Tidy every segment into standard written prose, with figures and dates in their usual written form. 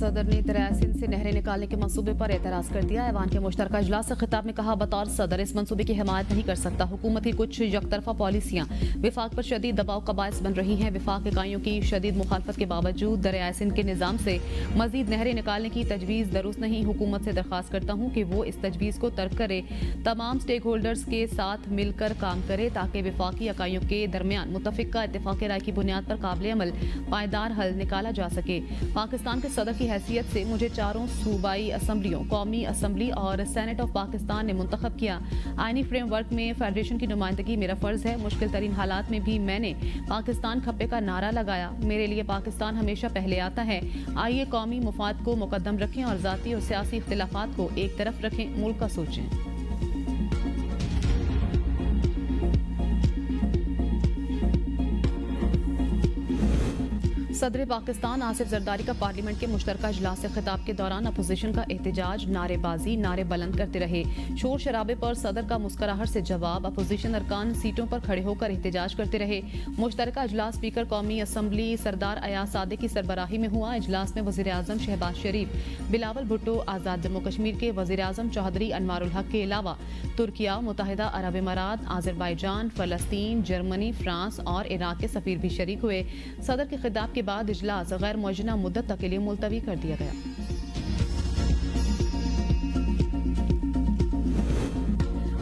सदर ने दरियाए सिंध से नहरें निकालने के मंसूबे पर एतराज कर दिया। ऐवान के मुश्तरका इजलास से खिताब में कहा, बतौर सदर इस मंसूबे की हिमायत नहीं कर सकता। हुकूमत की कुछ यकतरफा पॉलिसियां विफाक पर शदीद दबाव का बायस बन रही हैं। विफाक इकाइयों की शदीद मुखालफत के बावजूद दरियाए सिंध के निज़ाम से मजीद नहरें निकालने की तजवीज़ दुरुस्त नहीं। हुकूमत से दरख्वास्त करता हूँ कि वो इस तजवीज़ को तर्क करे, तमाम स्टेक होल्डर्स के साथ मिलकर काम करे ताकि विफाकी इकाइयों के दरमियान मुतफ़िका इत्तेफाक़ राय की बुनियाद पर काबिल अमल पायदार हल निकाला जा सके। पाकिस्तान के सदर की हैसियत से मुझे चारों सूबाई असम्बलियों, कौमी असम्बली और सेनेट ऑफ पाकिस्तान ने मुंतखब किया। आईनी फ्रेमवर्क में फेडरेशन की नुमाइंदगी मेरा फ़र्ज़ है। मुश्किल तरीन हालात में भी मैंने पाकिस्तान खप्पे का नारा लगाया। मेरे लिए पाकिस्तान हमेशा पहले आता है। आइए कौमी मुफाद को मुकद्दम रखें और ज़ाती और सियासी इख्तिलाफात को एक तरफ रखें, मुल्क का सोचें। सदर पाकिस्तान आसिफ जरदारी का पार्लियामेंट के मुश्तरका इजलास से खिताब के दौरान अपोजिशन का एहतजाज, नारेबाजी, नारे बुलंद करते रहे। शोर शराबे पर सदर का मुस्कुराहट से जवाब। अपोजिशन अरकान सीटों पर खड़े होकर एहतजाज करते रहे। मुश्तरका इजलास स्पीकर कौमी असम्बली सरदार अयाज सादे की सरबराही में हुआ। इजलास में वज़ीर आज़म शहबाज शरीफ, बिलावल भुट्टो, आज़ाद जम्मू कश्मीर के वज़ीर आज़म चौधरी अनवारुल हक के अलावा तुर्किया, मुत्तहिदा अरब इमारात, आज़रबाईजान, फ़लस्तीन, जर्मनी, फ्रांस और इराक के सफ़ीर भी शरीक हुए। सदर के खिताब के बाद इजलास गैर मुअज्जला मुद्दत तक के लिए मुलतवी कर दिया गया।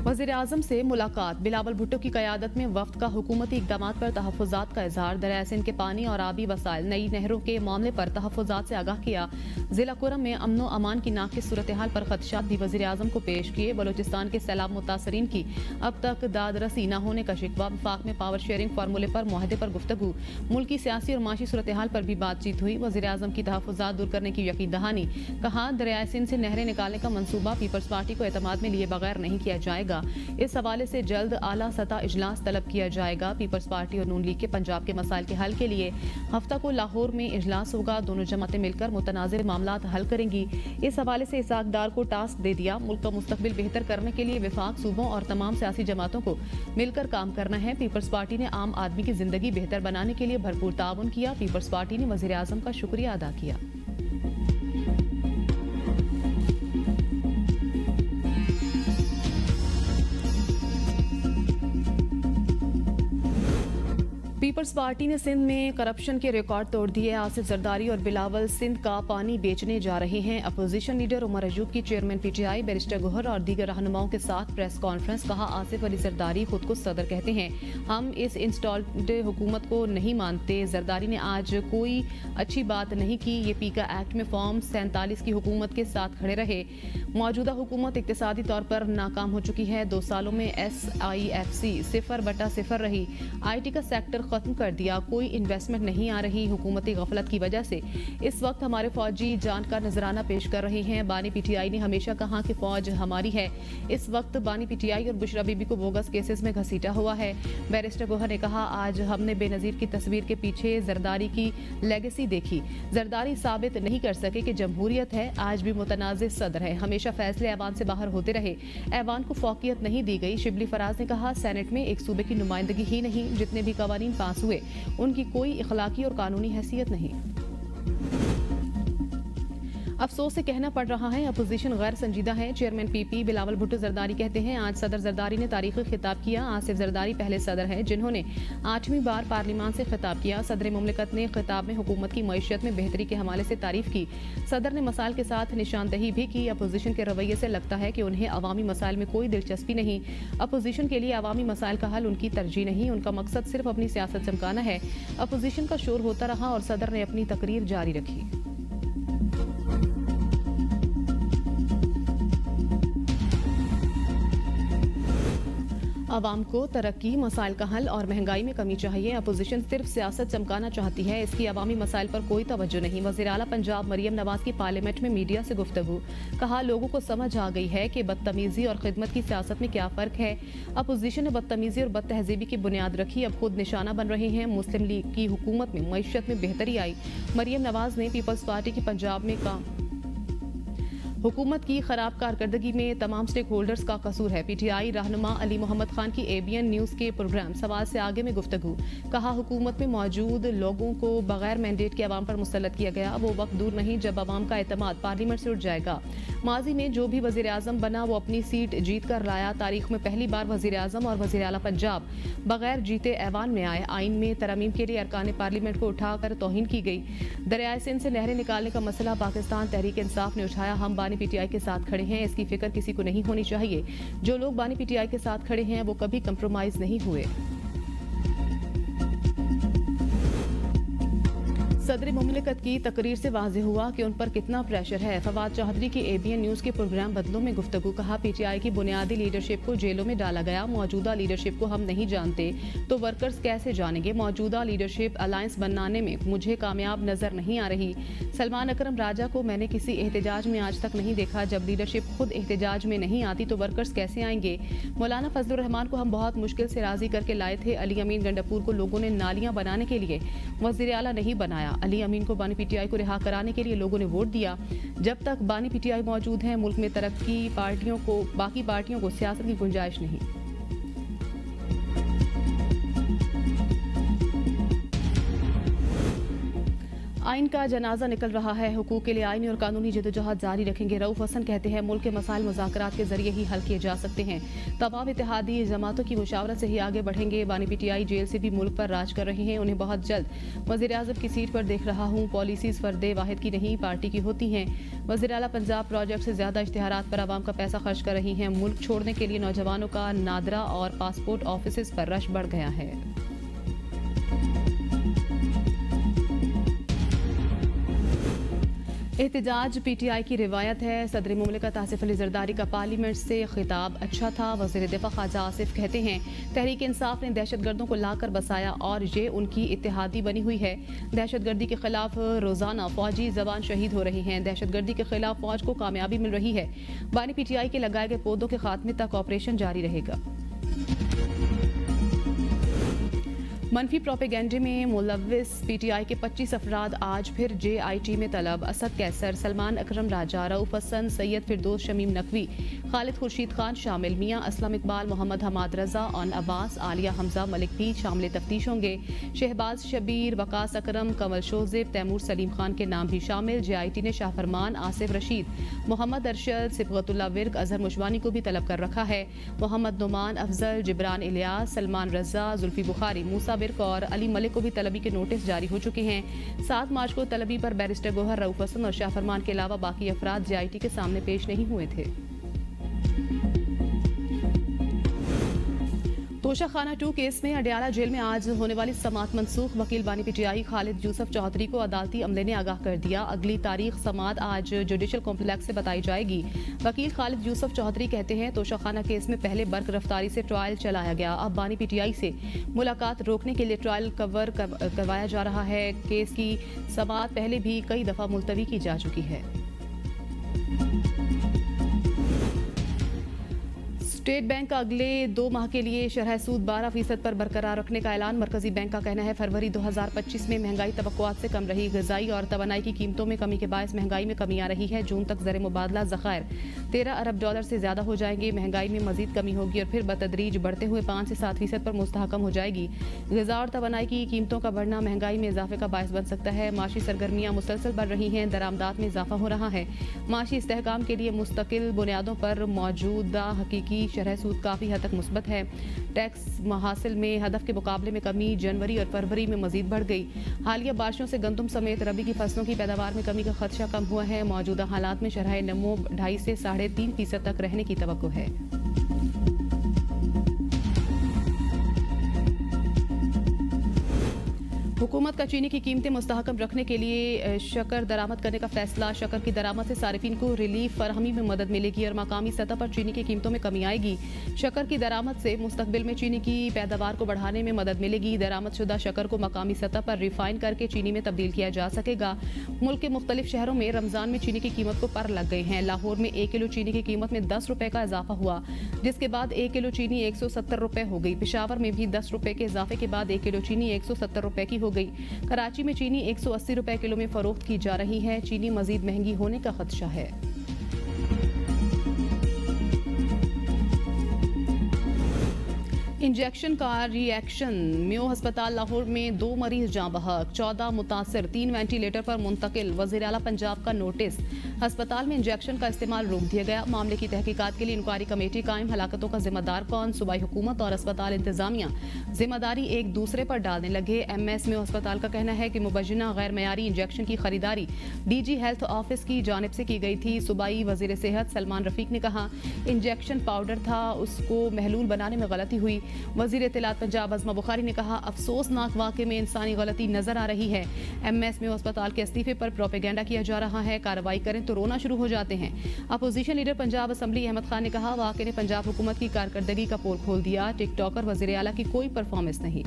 वज़ीर आज़म से मुलाकात। बिलावल भुट्टो की क़यादत में वफ़द का हुकूमती इक़दामात पर तहफ़्फ़ुज़ात का इज़हार। दरियाए सिंध के पानी और आबी वसाइल, नई नहरों के मामले पर तहफ़्फ़ुज़ात से आगाह किया। ज़िला कुरम में अमन व अमान की नाक़िस सूरत हाल पर ख़दशात भी वज़ीर आज़म को पेश किए। बलोचिस्तान के सैलाब मुतासरीन की अब तक दादरसी न होने का शिकवा। वफ़ाक़ में पावर शेयरिंग फार्मूले पर मुआहदे पर गुफ्तगू। मुल्की सियासी और माशी सूरत हाल पर भी बातचीत हुई। वज़ीर आज़म की तहफ़्फ़ुज़ात दूर करने की यकीन दहानी। कहा, दरियाए सिंध से नहरें निकालने का मनसूबा पीपल्स पार्टी को एतमाद में लिए बगैर नहीं किया जाएगा। इस हवाले से जल्द आला सतह इजलास तलब किया जाएगा। पीपल्स पार्टी और नून लीग के पंजाब के मसाइल के हल के लिए हफ्ता को लाहौर में इजलास होगा। दोनों जमातें मिलकर मुतनाज़िर मामलात हल करेंगी। इस हवाले से इसाक डार को टास्क दे दिया। मुल्क का मुस्तकबिल बेहतर करने के लिए विफाक, सूबों और तमाम सियासी जमातों को मिलकर काम करना है। पीपल्स पार्टी ने आम आदमी की जिंदगी बेहतर बनाने के लिए भरपूर ताउन किया। पीपल्स पार्टी ने वज़ीर आज़म का शुक्रिया अदा किया। पीपल्स पार्टी ने सिंध में करप्शन के रिकॉर्ड तोड़ दिए। आसिफ जरदारी और बिलावल सिंध का पानी बेचने जा रहे हैं। अपोजिशन लीडर उमर अयूब की चेयरमैन पीटीआई बैरिस्टर गोहर और दीगर रहनुमाओं के साथ प्रेस कॉन्फ्रेंस। कहा, आसिफ अली जरदारी खुद को सदर कहते हैं, हम इस इंस्टॉल्ड हुकूमत को नहीं मानते। जरदारी ने आज कोई अच्छी बात नहीं की। ये पीका एक्ट में फॉर्म 47 की हुकूमत के साथ खड़े रहे। मौजूदा हुकूमत इक्तिसादी तौर पर नाकाम हो चुकी है। 2 सालों में SIFC 0/0 रही। IT का सेक्टर खत्म कर दिया। कोई इन्वेस्टमेंट नहीं आ रही। हुकूमती गफलत की वजह से इस वक्त हमारे फौजी जान का नजराना पेश कर रहे हैं। बानी PTI ने हमेशा कहा कि फौज हमारी है। इस वक्त बानी PTI और बुशरा बीबी को बोगस केसेस में घसीटा हुआ है। बैरिस्टर गोहर ने कहा, आज हमने बेनजीर की तस्वीर के पीछे जरदारी की लेगेसी देखी। जरदारी साबित नहीं कर सके कि जमहूरियत है। आज भी मुतनाज़िर सदर है। हमेशा फैसले ऐवान से बाहर होते रहे। ऐवान को फौकियत नहीं दी गई। शिबली फराज ने कहा, सेनेट में एक सूबे की नुमाइंदगी ही नहीं, जितने भी कवानीन पास हुए उनकी कोई इखलाकी और कानूनी हैसियत नहीं। अफसोस से कहना पड़ रहा है, अपोजिशन गैर संजीदा है। चेयरमैन PP बिलावल भुट्टो जरदारी कहते हैं, आज सदर जरदारी ने तारीखी खिताब किया। आसिफ जरदारी पहले सदर हैं जिन्होंने 8वीं बार पार्लियामान से खिताब किया। सदर मुमलिकत ने खिताब में हुकूमत की मईशत में बेहतरी के हवाले से तारीफ की। सदर ने मसाइल के साथ निशानदही भी की। अपोजिशन के रवैये से लगता है कि उन्हें अवामी मसाइल में कोई दिलचस्पी नहीं। अपोजिशन के लिए अवामी मसाइल का हल उनकी तरजीह नहीं, उनका मकसद सिर्फ अपनी सियासत चमकाना है। अपोजिशन का शोर होता रहा और सदर ने अपनी तकरीर जारी रखी। अवाम को तरक्की, मसाइल का हल और महंगाई में कमी चाहिए। अपोजिशन सिर्फ सियासत चमकाना चाहती है। इसकी अवामी मसाइल पर कोई तवज्जो नहीं। वज़ीर आला पंजाब मरियम नवाज की पार्लियामेंट में मीडिया से गुफ्तगू। कहा, लोगों को समझ आ गई है कि बदतमीजी और खिदमत की सियासत में क्या फ़र्क है। अपोजिशन ने बदतमीजी और बदतहजीबी की बुनियाद रखी, अब खुद निशाना बन रहे हैं। मुस्लिम लीग की हुकूमत में मईशत में बेहतरी आई। मरियम नवाज ने पीपल्स पार्टी की पंजाब में हुकूमत की खराब कारकर्दगी में तमाम स्टेक होल्डर्स का कसूर है। पीटीआई रहनुमा अली मोहम्मद खान की एबीएन न्यूज के प्रोग्राम सवाल से आगे में गुफ्तगू। कहा, हुकूमत में मौजूद लोगों को बगैर मैंडेट के अवाम पर मुसल्लत किया गया। वो वक्त दूर नहीं जब अवाम का एतमाद पार्लियामेंट से उठ जाएगा। माजी में जो भी वजीर आजम बना वो अपनी सीट जीत कर लाया। तारीख में पहली बार वजीर आजम और वजीर आला पंजाब बगैर जीते ऐवान में आए। आइन में तरमीम के लिए अरकान पार्लियामेंट को उठाकर तौहीन की गई। दरियाए सिंध से नहरें निकालने का मसला पाकिस्तान तहरीक इंसाफ ने उठाया। हम बानी पीटीआई के साथ खड़े हैं, इसकी फिक्र किसी को नहीं होनी चाहिए। जो लोग बानी पीटीआई के साथ खड़े हैं वो कभी कंप्रोमाइज नहीं हुए। सदर मुमलिकत की तकरीर से वाज़ेह हुआ कि उन पर कितना प्रेशर है। फवाद चौधरी की एबीएन न्यूज़ के प्रोग्राम बदलों में गुफ्तगू। कहा, पीटीआई की बुनियादी लीडरशिप को जेलों में डाला गया। मौजूदा लीडरशिप को हम नहीं जानते तो वर्कर्स कैसे जानेंगे। मौजूदा लीडरशिप अलायंस बनाने में मुझे कामयाब नजर नहीं आ रही। सलमान अकरम राजा को मैंने किसी एहतजाज में आज तक नहीं देखा। जब लीडरशिप खुद एहतजाज में नहीं आती तो वर्कर्स कैसे आएंगे। मौलाना फजलुर रहमान को हम बहुत मुश्किल से राजी करके लाए थे। अली अमीन गंडापुर को लोगों ने नालियां बनाने के लिए वज़ीर आला नहीं बनाया। अली अमीन को बानी पीटीआई को रिहा कराने के लिए लोगों ने वोट दिया। जब तक बानी पीटीआई मौजूद है मुल्क में बाकी पार्टियों को सियासत की गुंजाइश नहीं। आइन का जनाजा निकल रहा है। हुकूक के लिए आईनी और कानूनी जदोजहद जारी रखेंगे। रऊफ हसन कहते हैं, मुल्क के मसाइल मुज़ाकरात के जरिए ही हल किए जा सकते हैं। तमाम इत्तेहादी जमातों की मुशावरत से ही आगे बढ़ेंगे। बानी पीटीआई जेल से भी मुल्क पर राज कर रहे हैं। उन्हें बहुत जल्द वज़ीर आज़म की सीट पर देख रहा हूँ। पॉलिसीज फर्दे वाहिद की नहीं पार्टी की होती हैं। वज़ीर आला पंजाब प्रोजेक्ट से ज्यादा इश्तिहारात पर आवाम का पैसा खर्च कर रही हैं। मुल्क छोड़ने के लिए नौजवानों का नादरा और पासपोर्ट ऑफिस पर रश बढ़ गया है। एहतजाज पीटीआई की रिवायत है। सदर मुमलिकत आसिफ अली जरदारी का पार्लियामेंट से खिताब अच्छा था। वज़ीर दिफा ख्वाजा आसिफ कहते हैं, तहरीक इंसाफ ने दहशतगर्दों को लाकर बसाया और ये उनकी इत्तेहादी बनी हुई है। दहशतगर्दी के खिलाफ रोजाना फौजी जवान शहीद हो रहे हैं। दहशतगर्दी के खिलाफ फौज को कामयाबी मिल रही है। बानी पीटीआई के लगाए गए पौधों के खात्मे तक ऑपरेशन जारी रहेगा। मनफी प्रोपेगेंडे में मुलव्विस पीटीआई के 25 अफराद आज फिर जेआईटी में तलब। असद कैसर, सलमान अकरम राजा, रऊफ हसन, सैयद फिरदौस शमीम नकवी, खालिद खुर्शीद खान शामिल। मियां असलम इकबाल, मोहम्मद हमाद रजा और अब्बास, आलिया हमजा मलिक भी शामिल तफ्तीश होंगे। शहबाज शबीर, वकास अकरम, कमल शोजेब, तैमूर सलीम खान के नाम भी शामिल। जेआईटी ने शाह फरमान, आसिफ रशीद, मोहम्मद अरशद, सिबगतुल्लाह विर्क, अजहर मुशवानी को भी तलब कर रखा है। मोहम्मद नुमान अफजल, जिब्रान इलियास, सलमान रजा, जुल्फी बुखारी, मूसा विर्क और अली मलिक को भी तलबी के नोटिस जारी हो चुके हैं। 7 मार्च को तलबी पर बैरिस्टर गोहर, रऊफ हसन और शाह फरमान के अलावा बाकी अफराद जेआईटी के सामने पेश नहीं हुए थे। तोशाखाना 2 केस में अडियाला जेल में आज होने वाली समात मनसूख। वकील बानी पीटीआई खालिद यूसुफ चौधरी को अदालती अमले ने आगाह कर दिया। अगली तारीख समात आज जुडिशल कॉम्प्लेक्स से बताई जाएगी। वकील खालिद यूसुफ चौधरी कहते हैं, तोशाखाना केस में पहले बर्क रफ्तारी से ट्रायल चलाया गया। अब बानी पीटीआई से मुलाकात रोकने के लिए ट्रायल कवर करवाया जा रहा है। केस की समात पहले भी कई दफा मुलतवी की जा चुकी है। स्टेट बैंक का अगले 2 माह के लिए शरह सूद 12% पर बरकरार रखने का ऐलान। मरकजी बैंक का कहना है, फरवरी 2025 में महंगाई तवक्कुआत से कम रही। ग़िज़ाई और तवानाई की कीमतों में कमी के बायस महंगाई में कमी आ रही है। जून तक ज़र मुबादला ज़ख़ायर $13 अरब से ज़्यादा हो जाएंगे। महंगाई में मज़ीद कमी होगी और फिर बतदरीज बढ़ते हुए 5 से 7% पर मुस्तहकम हो जाएगी। ग़िज़ा और तवानाई की कीमतों का बढ़ना महंगाई में इजाफे का बायस बन सकता है। माशी सरगर्मियाँ मुसलसल बढ़ रही हैं। दरामदात में इजाफा हो रहा है। माशी इस्तेहकाम के लिए मुस्तकिल बुनियादों पर मौजूदा हकीकी शरह सूद काफ़ी हद तक मुस्बत है। टैक्स महासिल में हदफ के मुकाबले में कमी जनवरी और फरवरी में मजीद बढ़ गई। हालिया बारिशों से गंदम समेत रबी की फसलों की पैदावार में कमी का खदशा कम हुआ है। मौजूदा हालात में शरह नमो 2.5 से 3.5% तक रहने की तवक्को है। हुकूमत का चीनी की कीमतें मुस्तहकम रखने के लिए शक्कर दरामद करने का फैसला। शक्कर की दरामद से सारिफिन को रिलीफ फराहमी में मदद मिलेगी और मकामी सतह पर चीनी की कीमतों में कमी आएगी। शक्कर की दरामद से मुस्तकबिल में चीनी की पैदावार को बढ़ाने में मदद मिलेगी। दरामद शुदा शक्कर को मकामी सतह पर रिफाइन करके चीनी में तब्दील किया जा सकेगा। मुल्क के मुख्तलिफ शहरों में रमजान में चीनी की कीमत को पर लग गए हैं। लाहौर में 1 किलो चीनी की कीमत में 10 रुपए का इजाफा हुआ, जिसके बाद 1 किलो चीनी 170 रुपए हो गई। पेशावर में भी 10 रुपए के इजाफे के बाद 1 किलो चीनी 170 रुपए की हो गई। कराची में चीनी 180 रुपए किलो में फरोख्त की जा रही है। चीनी मजीद महंगी होने का खदशा है। इंजेक्शन का रिएक्शन म्यो अस्पताल लाहौर में 2 मरीज जाँ बहक, 14 मुतासिर, 3 वेंटिलेटर पर मुंतकिल। वज़ीर आला पंजाब का नोटिस। अस्पताल में इंजेक्शन का इस्तेमाल रोक दिया गया। मामले की तहकीकात के लिए इंक्वायरी कमेटी कायम। हलाकतों का जिम्मेदार कौन? सूबाई हुकूमत और अस्पताल इंतजामिया जिम्मेदारी एक दूसरे पर डालने लगे। MS म्यो अस्पताल का कहना है कि मुबजना गैर मयारी इंजेक्शन की खरीदारी DG हेल्थ ऑफिस की जानिब से की गई थी। सूबाई वजीर सेहत सलमान रफीक ने कहा इंजेक्शन पाउडर था, उसको महलूल बनाने में गलती हुई। वजीर इत्तलात पंजाब अज़मा बुखारी ने कहा अफसोसनाक वाक़े में इंसानी गलती नजर आ रही है। MS म्यो अस्पताल के इस्तीफे पर प्रोपेगेंडा किया जा रहा है। कार्रवाई करें तो रोना शुरू हो जाते हैं। Opposition leader Punjab assembly Ahmad Khan ने कहा वाक़े ने पंजाब हुकूमत की कारकर्दगी का पोल खोल दिया। टिकटॉकर वज़ीर आला की कोई परफॉर्मेंस नहीं।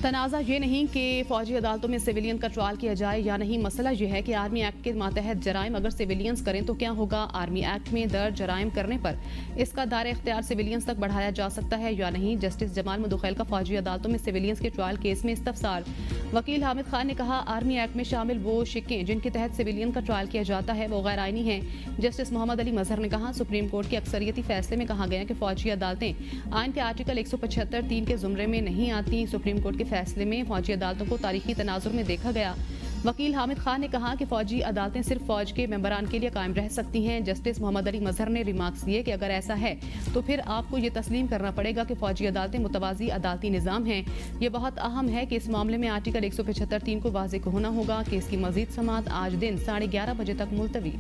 तनाज़ा ये नहीं कि फ़ौजी अदालतों में सिविलियन का ट्रायल किया जाए या नहीं, मसला ये है कि आर्मी एक्ट के मातहत जराइम अगर सिविलियंस करें तो क्या होगा। आर्मी एक्ट में दर्ज जराइम करने पर इसका दायरा इख्तियार सिविलियंस तक बढ़ाया जा सकता है या नहीं। जस्टिस जमाल मुदखैल का फ़ौजी अदालतों में सिविलियंस के ट्रायल केस में इस्तफसार। वकील हामिद खान ने कहा आर्मी एक्ट में शामिल वो शिकें जिनके तहत सिविलियन का ट्रायल किया जाता है वो गैर आइनी हैं। जस्टिस मोहम्मद अली मजहर ने कहा सुप्रीम कोर्ट के अक्सरियती फैसले में कहा गया कि फ़ौजी अदालतें आइन के आर्टिकल 175(3) के जुमरे में नहीं आती। सुप्रीम कोर्ट के फैसले में फौजी अदालतों को तारीखी तनाजुर में देखा गया। वकील हामिद खान ने कहा कि फौजी अदालतें सिर्फ फौज के मेंबरान के लिए कायम रह सकती हैं। जस्टिस मोहम्मद अली मजहर ने रिमार्क्स दिए कि अगर ऐसा है तो फिर आपको ये तस्लीम करना पड़ेगा कि फौजी अदालतें मुतवाज़ी अदालती निज़ाम हैं। ये बहुत अहम है कि इस मामले में आर्टिकल 175(3) को वाज़ेह होना होगा। केस की मजीद समाअत आज दिन 11:30 बजे तक मुलतवी।